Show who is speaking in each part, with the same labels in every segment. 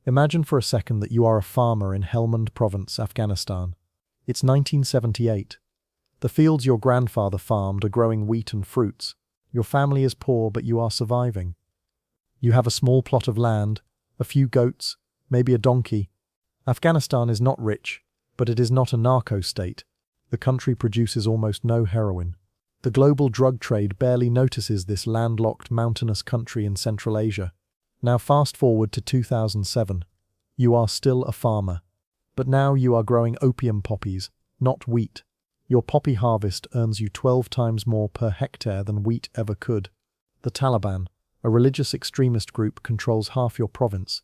Speaker 1: Imagine for a second that you are a farmer in Helmand Province, Afghanistan. It's 1978. The fields your grandfather farmed are growing wheat and fruits. Your family is poor, but you are surviving. You have a small plot of land, a few goats, maybe a donkey. Afghanistan is not rich, but it is not a narco state. The country produces almost no heroin. The global drug trade barely notices this landlocked mountainous country in Central Asia. Now fast forward to 2007. You are still a farmer. But now you are growing opium poppies, not wheat. Your poppy harvest earns you 12 times more per hectare than wheat ever could. The Taliban, a religious extremist group, controls half your province.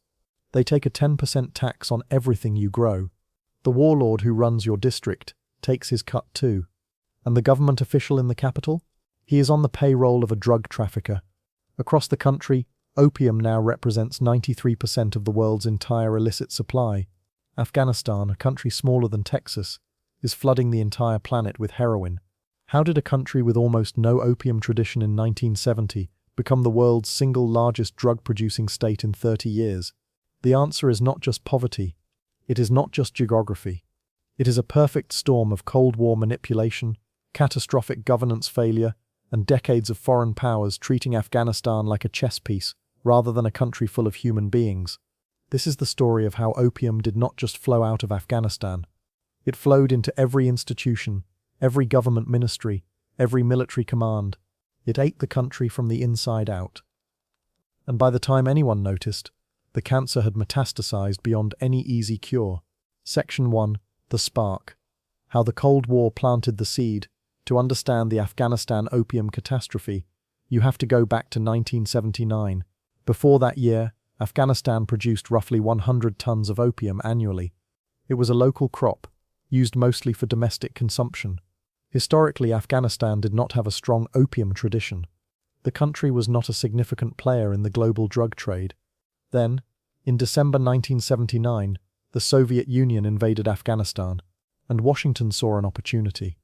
Speaker 1: They take a 10% tax on everything you grow. The warlord who runs your district takes his cut too. And the government official in the capital? He is on the payroll of a drug trafficker. Across the country, opium now represents 93% of the world's entire illicit supply. Afghanistan, a country smaller than Texas, is flooding the entire planet with heroin. How did a country with almost no opium tradition in 1970 become the world's single largest drug-producing state in 30 years? The answer is not just poverty. It is not just geography. It is a perfect storm of Cold War manipulation, catastrophic governance failure, and decades of foreign powers treating Afghanistan like a chess piece rather than a country full of human beings. This is the story of how opium did not just flow out of Afghanistan. It flowed into every institution, every government ministry, every military command. It ate the country from the inside out. And by the time anyone noticed, the cancer had metastasized beyond any easy cure. Section 1. The Spark. How the Cold War planted the seed. To understand the Afghanistan opium catastrophe, you have to go back to 1979. Before that year, Afghanistan produced roughly 100 tons of opium annually. It was a local crop, used mostly for domestic consumption. Historically, Afghanistan did not have a strong opium tradition. The country was not a significant player in the global drug trade. Then, in December 1979, the Soviet Union invaded Afghanistan, and Washington saw an opportunity.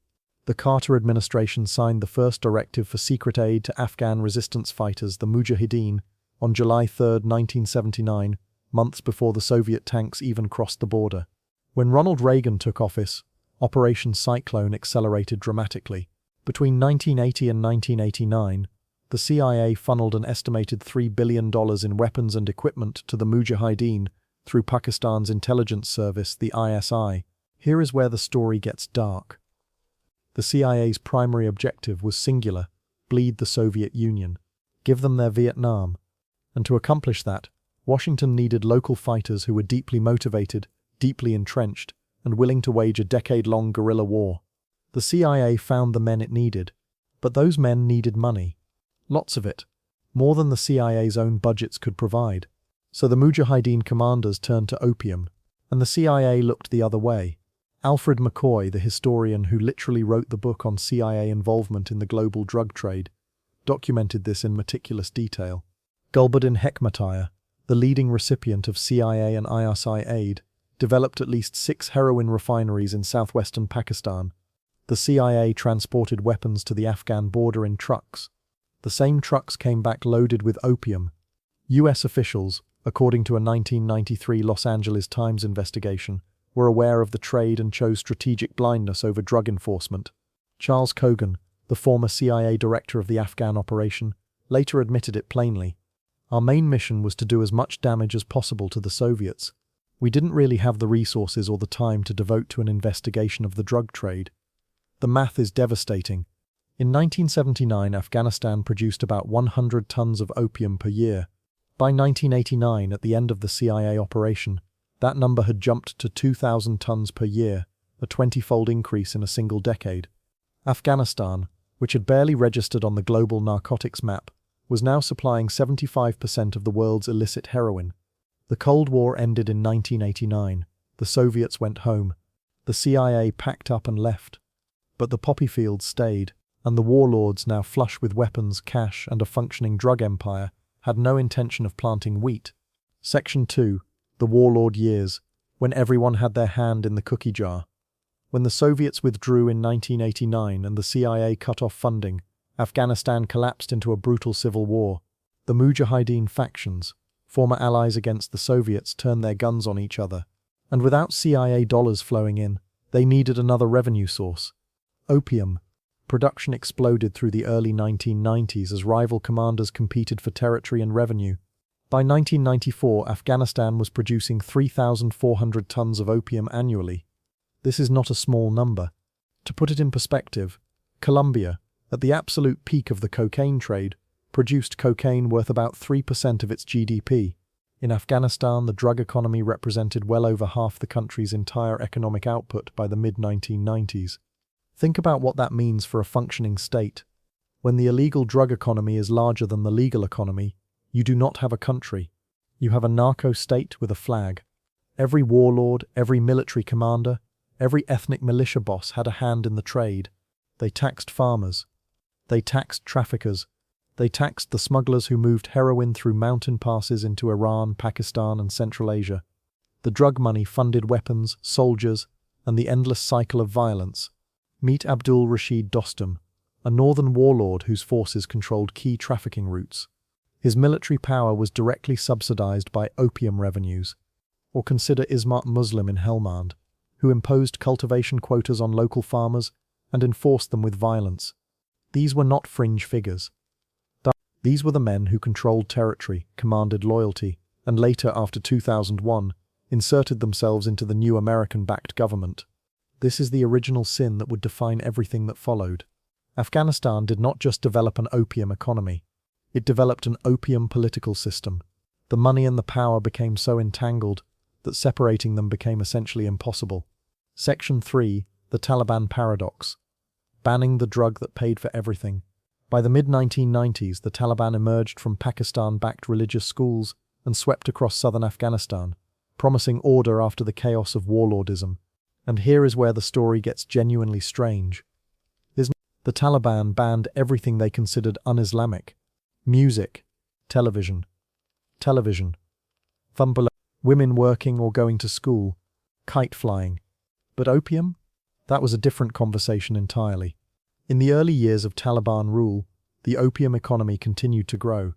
Speaker 1: The Carter administration signed the first directive for secret aid to Afghan resistance fighters, the Mujahideen, on July 3, 1979, months before the Soviet tanks even crossed the border. When Ronald Reagan took office, Operation Cyclone accelerated dramatically. Between 1980 and 1989, the CIA funneled an estimated $3 billion in weapons and equipment to the Mujahideen through Pakistan's intelligence service, the ISI. Here is where the story gets dark. The CIA's primary objective was singular: bleed the Soviet Union, give them their Vietnam. And to accomplish that, Washington needed local fighters who were deeply motivated, deeply entrenched, and willing to wage a decade-long guerrilla war. The CIA found the men it needed, but those men needed money. Lots of it, more than the CIA's own budgets could provide. So the Mujahideen commanders turned to opium, and the CIA looked the other way. Alfred McCoy, the historian who literally wrote the book on CIA involvement in the global drug trade, documented this in meticulous detail. Gulbuddin Hekmatyar, the leading recipient of CIA and ISI aid, developed at least 6 heroin refineries in southwestern Pakistan. The CIA transported weapons to the Afghan border in trucks. The same trucks came back loaded with opium. US officials, according to a 1993 Los Angeles Times investigation, were aware of the trade and chose strategic blindness over drug enforcement. Charles Cogan, the former CIA director of the Afghan operation, later admitted it plainly. Our main mission was to do as much damage as possible to the Soviets. We didn't really have the resources or the time to devote to an investigation of the drug trade. The math is devastating. In 1979, Afghanistan produced about 100 tons of opium per year. By 1989, at the end of the CIA operation, that number had jumped to 2,000 tons per year, a 20-fold increase in a single decade. Afghanistan, which had barely registered on the global narcotics map, was now supplying 75% of the world's illicit heroin. The Cold War ended in 1989. The Soviets went home. The CIA packed up and left. But the poppy fields stayed, and the warlords, now flush with weapons, cash, and a functioning drug empire, had no intention of planting wheat. Section 2. The Warlord Years, when everyone had their hand in the cookie jar. When the Soviets withdrew in 1989 and the CIA cut off funding, Afghanistan collapsed into a brutal civil war. The Mujahideen factions, Former allies against the Soviets turned their guns on each other. And without CIA dollars flowing in, they needed another revenue source. Opium. Production exploded through the early 1990s as rival commanders competed for territory and revenue. By 1994, Afghanistan was producing 3,400 tons of opium annually. This is not a small number. To put it in perspective, Colombia, at the absolute peak of the cocaine trade, produced cocaine worth about 3% of its GDP. In Afghanistan, the drug economy represented well over half the country's entire economic output by the mid-1990s. Think about what that means for a functioning state. When the illegal drug economy is larger than the legal economy, you do not have a country. You have a narco-state with a flag. Every warlord, every military commander, every ethnic militia boss had a hand in the trade. They taxed farmers. They taxed traffickers. They taxed the smugglers who moved heroin through mountain passes into Iran, Pakistan, and Central Asia. The drug money funded weapons, soldiers, and the endless cycle of violence. Meet Abdul Rashid Dostum, a northern warlord whose forces controlled key trafficking routes. His military power was directly subsidized by opium revenues. Or consider Ismat Muslim in Helmand, who imposed cultivation quotas on local farmers and enforced them with violence. These were not fringe figures. These were the men who controlled territory, commanded loyalty, and later, after 2001, inserted themselves into the new American-backed government. This is the original sin that would define everything that followed. Afghanistan did not just develop an opium economy. It developed an opium political system. The money and the power became so entangled that separating them became essentially impossible. Section 3, the Taliban paradox. Banning the drug that paid for everything. By the mid-1990s, the Taliban emerged from Pakistan-backed religious schools and swept across southern Afghanistan, promising order after the chaos of warlordism. And here is where the story gets genuinely strange. The Taliban banned everything they considered un-Islamic. Music, television, women working or going to school, kite flying. But opium? That was a different conversation entirely. In the early years of Taliban rule, the opium economy continued to grow.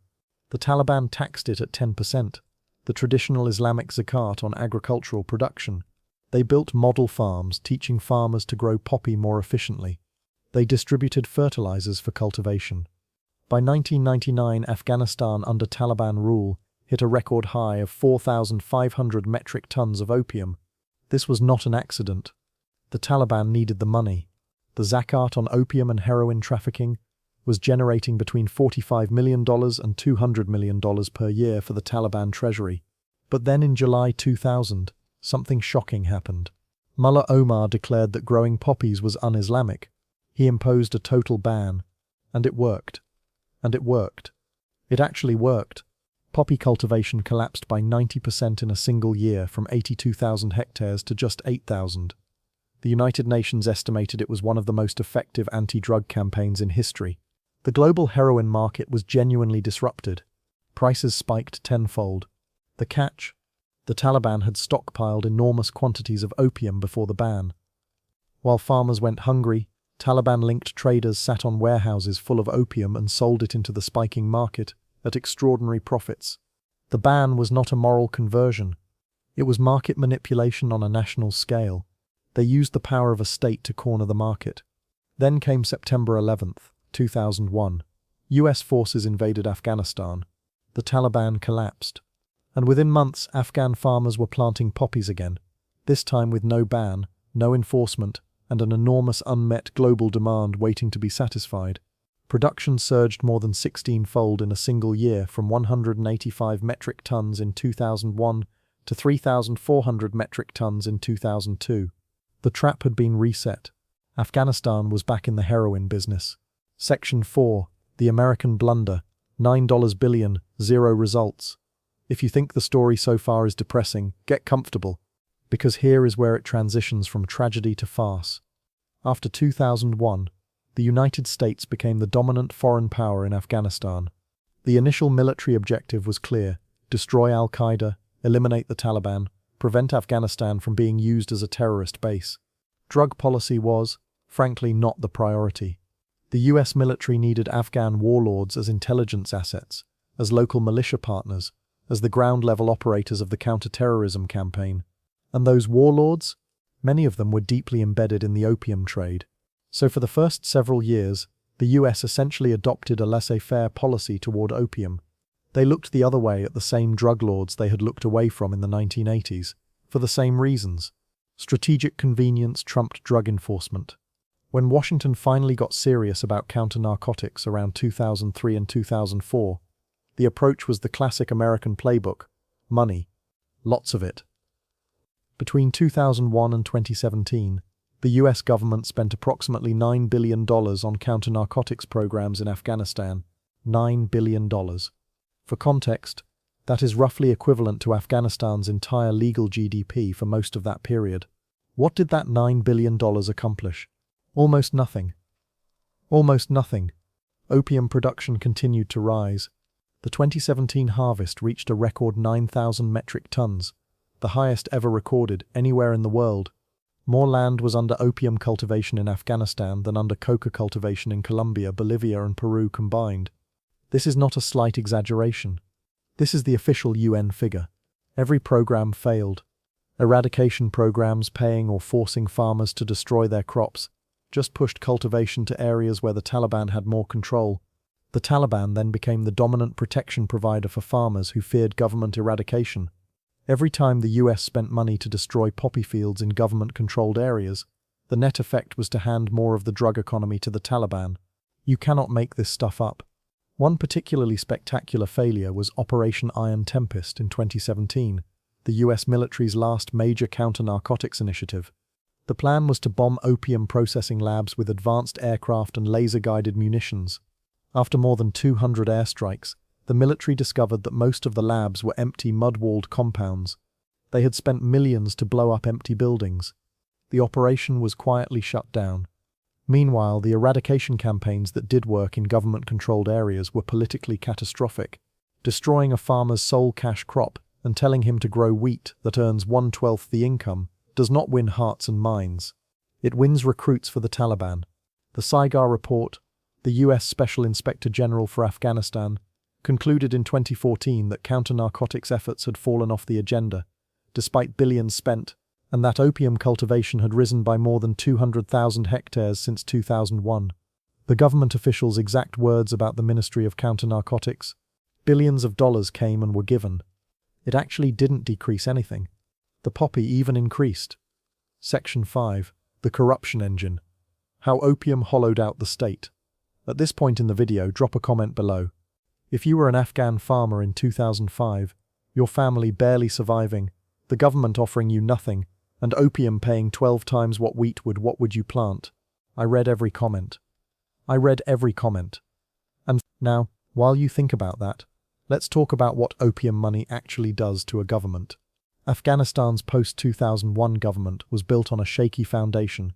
Speaker 1: The Taliban taxed it at 10%, the traditional Islamic zakat on agricultural production. They built model farms, teaching farmers to grow poppy more efficiently. They distributed fertilizers for cultivation. By 1999, Afghanistan under Taliban rule hit a record high of 4,500 metric tons of opium. This was not an accident. The Taliban needed the money. The zakat on opium and heroin trafficking was generating between $45 million and $200 million per year for the Taliban treasury. But then in July 2000, something shocking happened. Mullah Omar declared that growing poppies was un-Islamic. He imposed a total ban. And it worked. And it worked. It actually worked. Poppy cultivation collapsed by 90% in a single year, from 82,000 hectares to just 8,000. The United Nations estimated it was one of the most effective anti-drug campaigns in history. The global heroin market was genuinely disrupted. Prices spiked tenfold. The catch? The Taliban had stockpiled enormous quantities of opium before the ban. While farmers went hungry, Taliban-linked traders sat on warehouses full of opium and sold it into the spiking market at extraordinary profits. The ban was not a moral conversion. It was market manipulation on a national scale. They used the power of a state to corner the market. Then came September 11th, 2001. US forces invaded Afghanistan. The Taliban collapsed. And within months, Afghan farmers were planting poppies again, this time with no ban, no enforcement, and an enormous unmet global demand waiting to be satisfied. Production surged more than 16-fold in a single year, from 185 metric tons in 2001 to 3,400 metric tons in 2002. The trap had been reset. Afghanistan was back in the heroin business. Section 4, the American blunder, $9 billion, zero results. If you think the story so far is depressing, get comfortable, because here is where it transitions from tragedy to farce. After 2001, the United States became the dominant foreign power in Afghanistan. The initial military objective was clear: destroy al-Qaeda, eliminate the Taliban, prevent Afghanistan from being used as a terrorist base. Drug policy was, frankly, not the priority. The US military needed Afghan warlords as intelligence assets, as local militia partners, as the ground-level operators of the counter-terrorism campaign. And those warlords? Many of them were deeply embedded in the opium trade. So for the first several years, the US essentially adopted a laissez-faire policy toward opium. They looked the other way at the same drug lords they had looked away from in the 1980s, for the same reasons. Strategic convenience trumped drug enforcement. When Washington finally got serious about counter-narcotics around 2003 and 2004, the approach was the classic American playbook: money. Lots of it. Between 2001 and 2017, the US government spent approximately $9 billion on counter-narcotics programs in Afghanistan. $9 billion. For context, that is roughly equivalent to Afghanistan's entire legal GDP for most of that period. What did that $9 billion accomplish? Almost nothing. Almost nothing. Opium production continued to rise. The 2017 harvest reached a record 9,000 metric tons, the highest ever recorded anywhere in the world. More land was under opium cultivation in Afghanistan than under coca cultivation in Colombia, Bolivia, and Peru combined. This is not a slight exaggeration. This is the official UN figure. Every program failed. Eradication programs paying or forcing farmers to destroy their crops just pushed cultivation to areas where the Taliban had more control. The Taliban then became the dominant protection provider for farmers who feared government eradication. Every time the US spent money to destroy poppy fields in government-controlled areas, the net effect was to hand more of the drug economy to the Taliban. You cannot make this stuff up. One particularly spectacular failure was Operation Iron Tempest in 2017, the US military's last major counter-narcotics initiative. The plan was to bomb opium processing labs with advanced aircraft and laser-guided munitions. After more than 200 airstrikes, the military discovered that most of the labs were empty mud-walled compounds. They had spent millions to blow up empty buildings. The operation was quietly shut down. Meanwhile, the eradication campaigns that did work in government-controlled areas were politically catastrophic, destroying a farmer's sole cash crop and telling him to grow wheat that earns 1/12 the income does not win hearts and minds. It wins recruits for the Taliban. The Saigar report, the US Special Inspector General for Afghanistan, concluded in 2014 that counter-narcotics efforts had fallen off the agenda, despite billions spent, and that opium cultivation had risen by more than 200,000 hectares since 2001. The government officials' exact words about the Ministry of Counter-Narcotics: billions of dollars came and were given. It actually didn't decrease anything. The poppy even increased. Section 5. The Corruption Engine. How opium hollowed out the state. At this point in the video, drop a comment below. If you were an Afghan farmer in 2005, your family barely surviving, the government offering you nothing, and opium paying 12 times what wheat would, what would you plant? I read every comment. And now, while you think about that, let's talk about what opium money actually does to a government. Afghanistan's post-2001 government was built on a shaky foundation.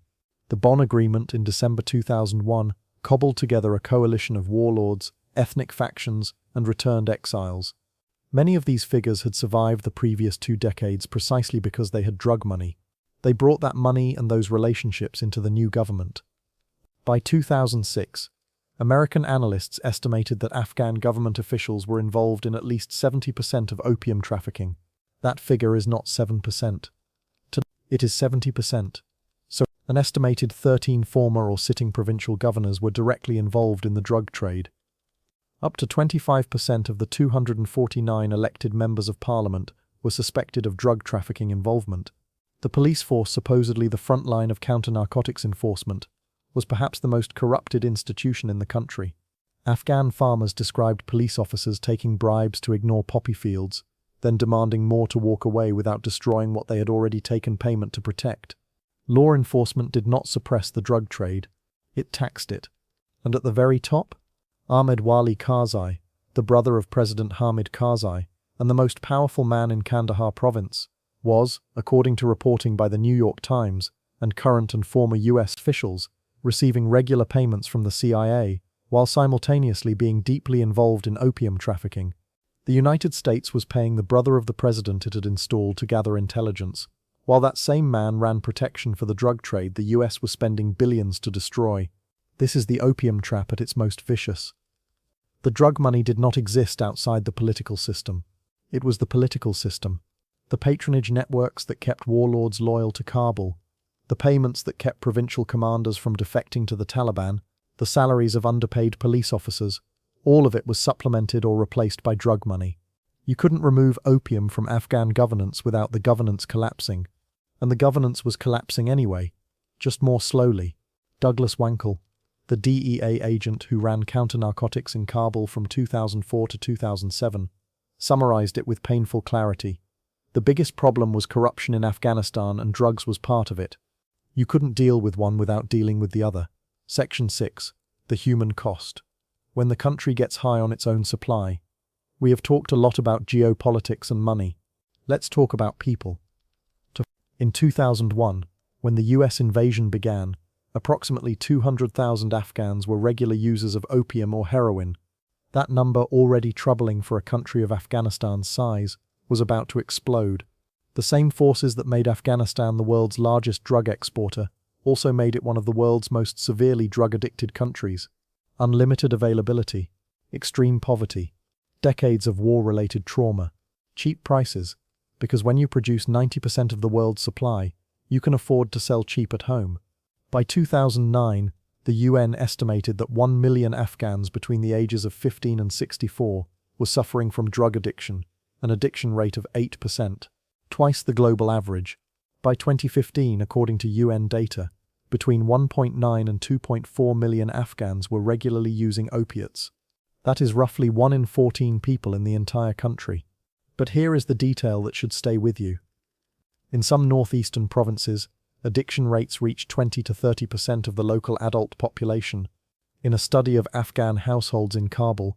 Speaker 1: The Bonn Agreement in December 2001 cobbled together a coalition of warlords, ethnic factions, and returned exiles. Many of these figures had survived the previous 2 decades precisely because they had drug money. They brought that money and those relationships into the new government. By 2006, American analysts estimated that Afghan government officials were involved in at least 70% of opium trafficking. That figure is not 7%. It is 70%. So, an estimated 13 former or sitting provincial governors were directly involved in the drug trade. Up to 25% of the 249 elected members of parliament were suspected of drug trafficking involvement. The police force, supposedly the front line of counter-narcotics enforcement, was perhaps the most corrupted institution in the country. Afghan farmers described police officers taking bribes to ignore poppy fields, then demanding more to walk away without destroying what they had already taken payment to protect. Law enforcement did not suppress the drug trade, it taxed it. And at the very top, Ahmed Wali Karzai, the brother of President Hamid Karzai, and the most powerful man in Kandahar province, was, according to reporting by the New York Times and current and former US officials, receiving regular payments from the CIA, while simultaneously being deeply involved in opium trafficking. The United States was paying the brother of the president it had installed to gather intelligence. While that same man ran protection for the drug trade the US was spending billions to destroy. This is the opium trap at its most vicious. The drug money did not exist outside the political system. It was the political system. The patronage networks that kept warlords loyal to Kabul, the payments that kept provincial commanders from defecting to the Taliban, the salaries of underpaid police officers, all of it was supplemented or replaced by drug money. You couldn't remove opium from Afghan governance without the governance collapsing. And the governance was collapsing anyway, just more slowly. Douglas Wankel, the DEA agent who ran counter-narcotics in Kabul from 2004 to 2007, summarized it with painful clarity. The biggest problem was corruption in Afghanistan, and drugs was part of it. You couldn't deal with one without dealing with the other. Section 6. The human cost. When the country gets high on its own supply. We have talked a lot about geopolitics and money. Let's talk about people. In 2001, when the US invasion began, approximately 200,000 Afghans were regular users of opium or heroin. That number, already troubling for a country of Afghanistan's size, was about to explode. The same forces that made Afghanistan the world's largest drug exporter also made it one of the world's most severely drug-addicted countries. Unlimited availability, extreme poverty, decades of war-related trauma, cheap prices, because when you produce 90% of the world's supply, you can afford to sell cheap at home. By 2009, the UN estimated that 1 million Afghans between the ages of 15 and 64 were suffering from drug addiction, an addiction rate of 8%, twice the global average. By 2015, according to UN data, between 1.9 and 2.4 million Afghans were regularly using opiates. That is roughly 1 in 14 people in the entire country. But here is the detail that should stay with you. In some northeastern provinces, addiction rates reach 20 to 30% of the local adult population. In a study of Afghan households in Kabul,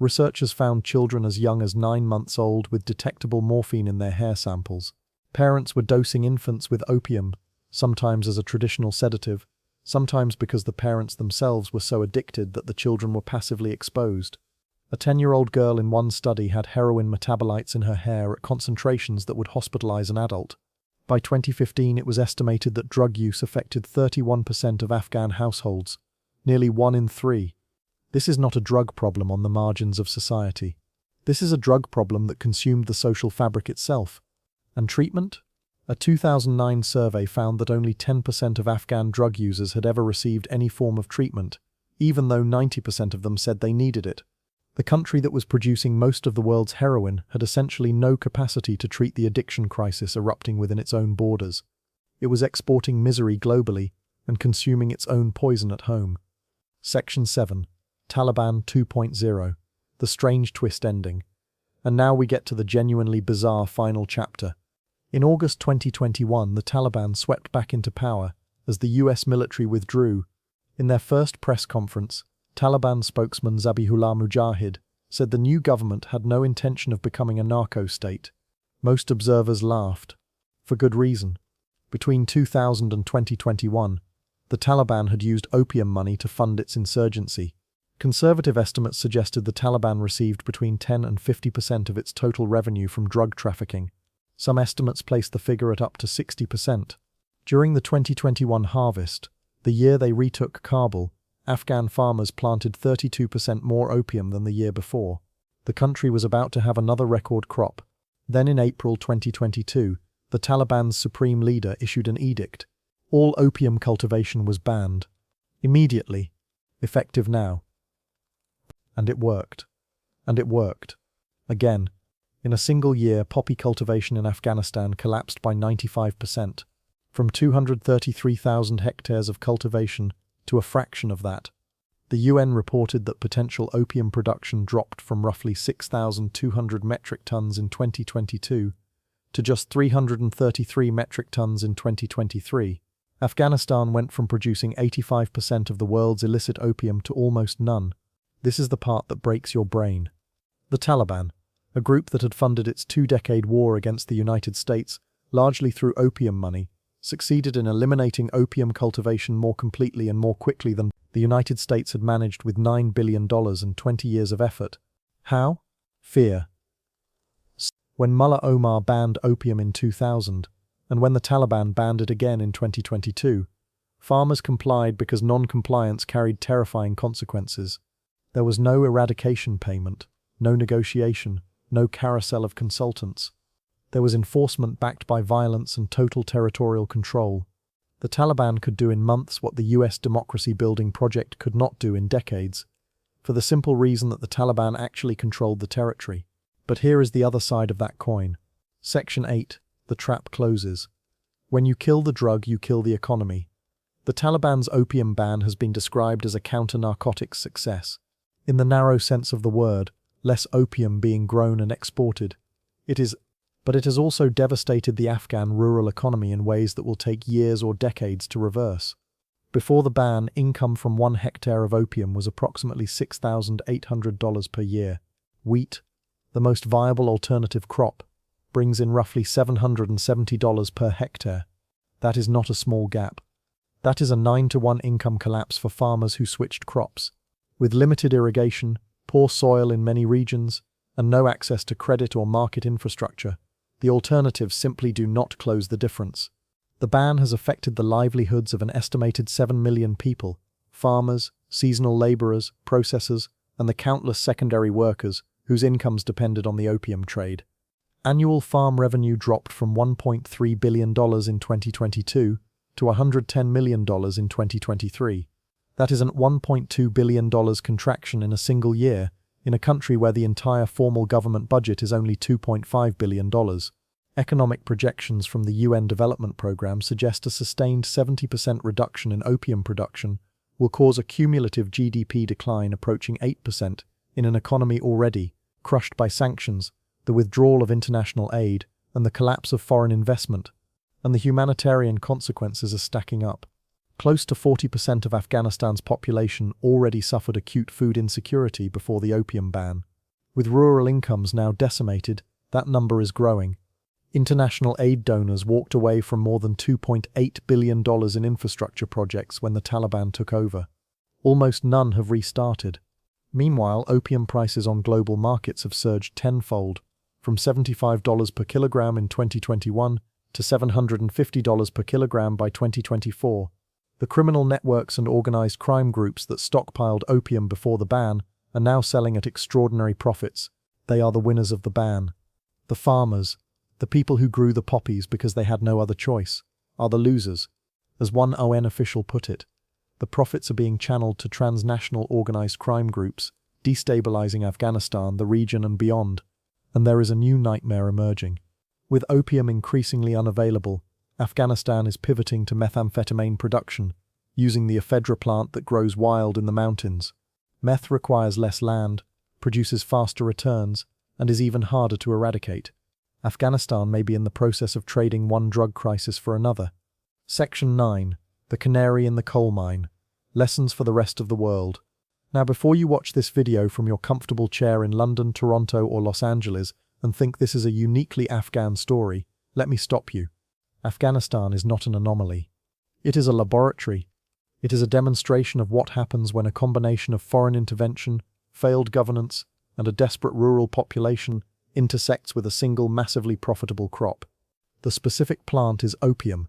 Speaker 1: researchers found children as young as 9 months old with detectable morphine in their hair samples. Parents were dosing infants with opium, sometimes as a traditional sedative, sometimes because the parents themselves were so addicted that the children were passively exposed. A 10-year-old girl in one study had heroin metabolites in her hair at concentrations that would hospitalize an adult. By 2015, it was estimated that drug use affected 31% of Afghan households, nearly 1 in 3. This is not a drug problem on the margins of society. This is a drug problem that consumed the social fabric itself. And treatment? A 2009 survey found that only 10% of Afghan drug users had ever received any form of treatment, even though 90% of them said they needed it. The country that was producing most of the world's heroin had essentially no capacity to treat the addiction crisis erupting within its own borders. It was exporting misery globally and consuming its own poison at home. Section 7. Taliban 2.0. The strange twist ending. And now we get to the genuinely bizarre final chapter. In August 2021, the Taliban swept back into power as the US military withdrew. In their first press conference, Taliban spokesman Zabihullah Mujahid said the new government had no intention of becoming a narco state. Most observers laughed. For good reason. Between 2000 and 2021, the Taliban had used opium money to fund its insurgency. Conservative estimates suggested the Taliban received between 10 and 50% of its total revenue from drug trafficking. Some estimates placed the figure at up to 60%. During the 2021 harvest, the year they retook Kabul, Afghan farmers planted 32% more opium than the year before. The country was about to have another record crop. Then in April 2022, the Taliban's supreme leader issued an edict. All opium cultivation was banned. Immediately. Effective now. And it worked. And it worked. Again. In a single year, poppy cultivation in Afghanistan collapsed by 95%. From 233,000 hectares of cultivation to a fraction of that. The UN reported that potential opium production dropped from roughly 6,200 metric tons in 2022 to just 333 metric tons in 2023. Afghanistan went from producing 85% of the world's illicit opium to almost none. This is the part that breaks your brain. The Taliban, a group that had funded its 2-decade war against the United States, largely through opium money, succeeded in eliminating opium cultivation more completely and more quickly than the United States had managed with $9 billion and 20 years of effort. How? Fear. When Mullah Omar banned opium in 2000, and when the Taliban banned it again in 2022, farmers complied because non-compliance carried terrifying consequences. There was no eradication payment, no negotiation, no carousel of consultants. There was enforcement backed by violence and total territorial control. The Taliban could do in months what the US democracy-building project could not do in decades, for the simple reason that the Taliban actually controlled the territory. But here is the other side of that coin. Section 8. The trap closes. When you kill the drug, you kill the economy. The Taliban's opium ban has been described as a counter-narcotics success. In the narrow sense of the word, less opium being grown and exported. But it has also devastated the Afghan rural economy in ways that will take years or decades to reverse. Before the ban, income from 1 hectare of opium was approximately $6,800 per year. Wheat, the most viable alternative crop, brings in roughly $770 per hectare. That is not a small gap. That is a 9-to-1 income collapse for farmers who switched crops. With limited irrigation, poor soil in many regions, and no access to credit or market infrastructure, the alternatives simply do not close the difference. The ban has affected the livelihoods of an estimated 7 million people, farmers, seasonal laborers, processors, and the countless secondary workers whose incomes depended on the opium trade. Annual farm revenue dropped from $1.3 billion in 2022 to $110 million in 2023. That is an $1.2 billion contraction in a single year, in a country where the entire formal government budget is only $2.5 billion. Economic projections from the UN Development Programme suggest a sustained 70% reduction in opium production will cause a cumulative GDP decline approaching 8% in an economy already crushed by sanctions, the withdrawal of international aid, and the collapse of foreign investment, and the humanitarian consequences are stacking up. Close to 40% of Afghanistan's population already suffered acute food insecurity before the opium ban. With rural incomes now decimated, that number is growing. International aid donors walked away from more than $2.8 billion in infrastructure projects when the Taliban took over. Almost none have restarted. Meanwhile, opium prices on global markets have surged tenfold, from $75 per kilogram in 2021 to $750 per kilogram by 2024. The criminal networks and organized crime groups that stockpiled opium before the ban are now selling at extraordinary profits. They are the winners of the ban. The farmers, the people who grew the poppies because they had no other choice, are the losers. As one UN official put it, the profits are being channeled to transnational organized crime groups, destabilizing Afghanistan, the region and beyond. And there is a new nightmare emerging. With opium increasingly unavailable, Afghanistan is pivoting to methamphetamine production, using the ephedra plant that grows wild in the mountains. Meth requires less land, produces faster returns, and is even harder to eradicate. Afghanistan may be in the process of trading one drug crisis for another. Section 9. The Canary in the Coal Mine. Lessons for the rest of the world. Now, before you watch this video from your comfortable chair in London, Toronto, or Los Angeles and think this is a uniquely Afghan story, let me stop you. Afghanistan is not an anomaly. It is a laboratory. It is a demonstration of what happens when a combination of foreign intervention, failed governance, and a desperate rural population intersects with a single massively profitable crop. The specific plant is opium.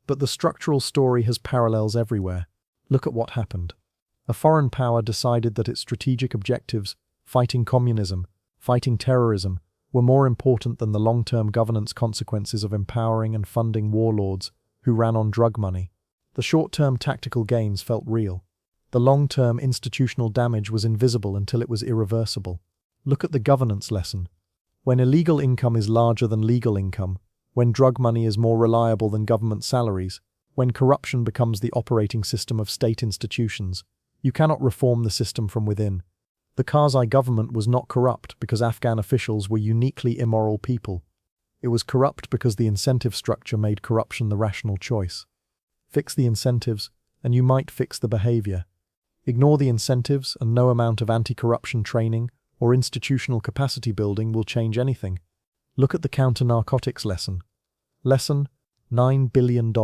Speaker 1: But the structural story has parallels everywhere. Look at what happened. A foreign power decided that its strategic objectives, fighting communism, fighting terrorism, were more important than the long-term governance consequences of empowering and funding warlords who ran on drug money. The short-term tactical gains felt real. The long-term institutional damage was invisible until it was irreversible. Look at the governance lesson. When illegal income is larger than legal income, when drug money is more reliable than government salaries, when corruption becomes the operating system of state institutions, you cannot reform the system from within. The Karzai government was not corrupt because Afghan officials were uniquely immoral people. It was corrupt because the incentive structure made corruption the rational choice. Fix the incentives, and you might fix the behavior. Ignore the incentives, and no amount of anti-corruption training or institutional capacity building will change anything. Look at the counter-narcotics lesson. Lesson: $9 billion.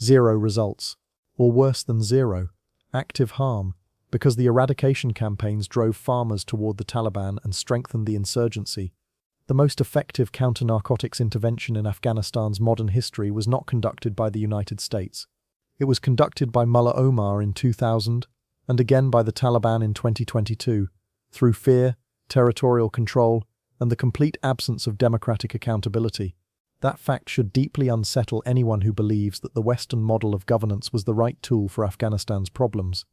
Speaker 1: Zero results. Or worse than zero, active harm, because the eradication campaigns drove farmers toward the Taliban and strengthened the insurgency. The most effective counter-narcotics intervention in Afghanistan's modern history was not conducted by the United States. It was conducted by Mullah Omar in 2000, and again by the Taliban in 2022, through fear, territorial control, and the complete absence of democratic accountability. That fact should deeply unsettle anyone who believes that the Western model of governance was the right tool for Afghanistan's problems.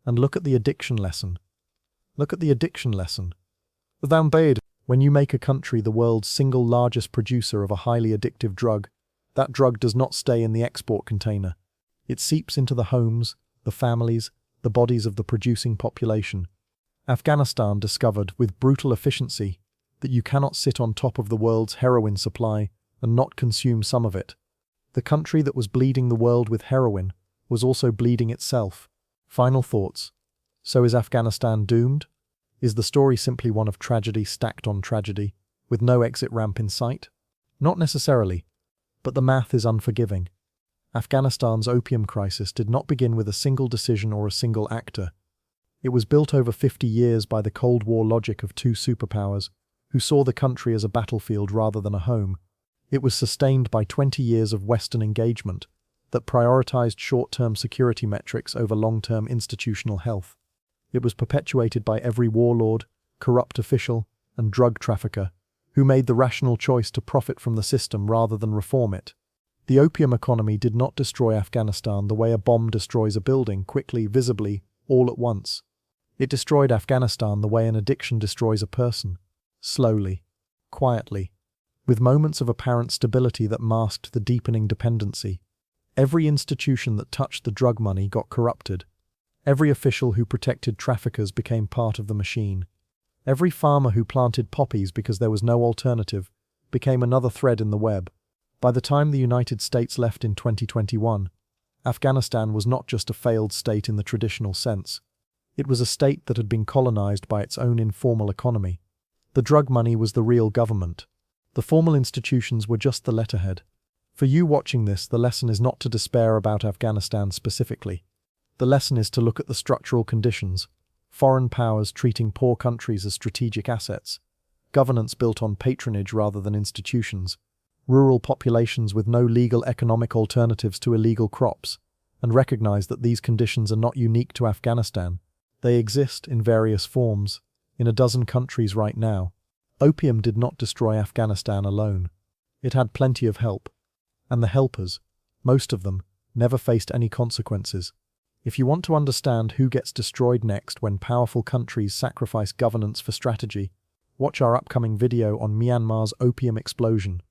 Speaker 1: And look at the addiction lesson. Look at the addiction lesson. When you make a country the world's single largest producer of a highly addictive drug, that drug does not stay in the export container. It seeps into the homes, the families, the bodies of the producing population. Afghanistan discovered with brutal efficiency that you cannot sit on top of the world's heroin supply and not consume some of it. The country that was bleeding the world with heroin was also bleeding itself. Final thoughts. So is Afghanistan doomed? Is the story simply one of tragedy stacked on tragedy, with no exit ramp in sight? Not necessarily, but the math is unforgiving. Afghanistan's opium crisis did not begin with a single decision or a single actor. It was built over 50 years by the Cold War logic of two superpowers, who saw the country as a battlefield rather than a home. It was sustained by 20 years of Western engagement that prioritized short-term security metrics over long-term institutional health. It was perpetuated by every warlord, corrupt official, and drug trafficker who made the rational choice to profit from the system rather than reform it. The opium economy did not destroy Afghanistan the way a bomb destroys a building, quickly, visibly, all at once. It destroyed Afghanistan the way an addiction destroys a person, slowly, quietly, with moments of apparent stability that masked the deepening dependency. Every institution that touched the drug money got corrupted. Every official who protected traffickers became part of the machine. Every farmer who planted poppies because there was no alternative became another thread in the web. By the time the United States left in 2021, Afghanistan was not just a failed state in the traditional sense. It was a state that had been colonized by its own informal economy. The drug money was the real government. The formal institutions were just the letterhead. For you watching this, the lesson is not to despair about Afghanistan specifically. The lesson is to look at the structural conditions: foreign powers treating poor countries as strategic assets, governance built on patronage rather than institutions, rural populations with no legal economic alternatives to illegal crops, and recognize that these conditions are not unique to Afghanistan. They exist in various forms in a dozen countries right now. Opium did not destroy Afghanistan alone. It had plenty of help. And the helpers, most of them, never faced any consequences. If you want to understand who gets destroyed next when powerful countries sacrifice governance for strategy, watch our upcoming video on Myanmar's opium explosion,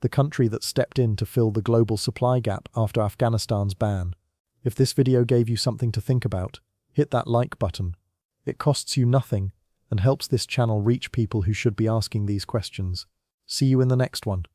Speaker 1: the country that stepped in to fill the global supply gap after Afghanistan's ban. If this video gave you something to think about, hit that like button. It costs you nothing and helps this channel reach people who should be asking these questions. See you in the next one.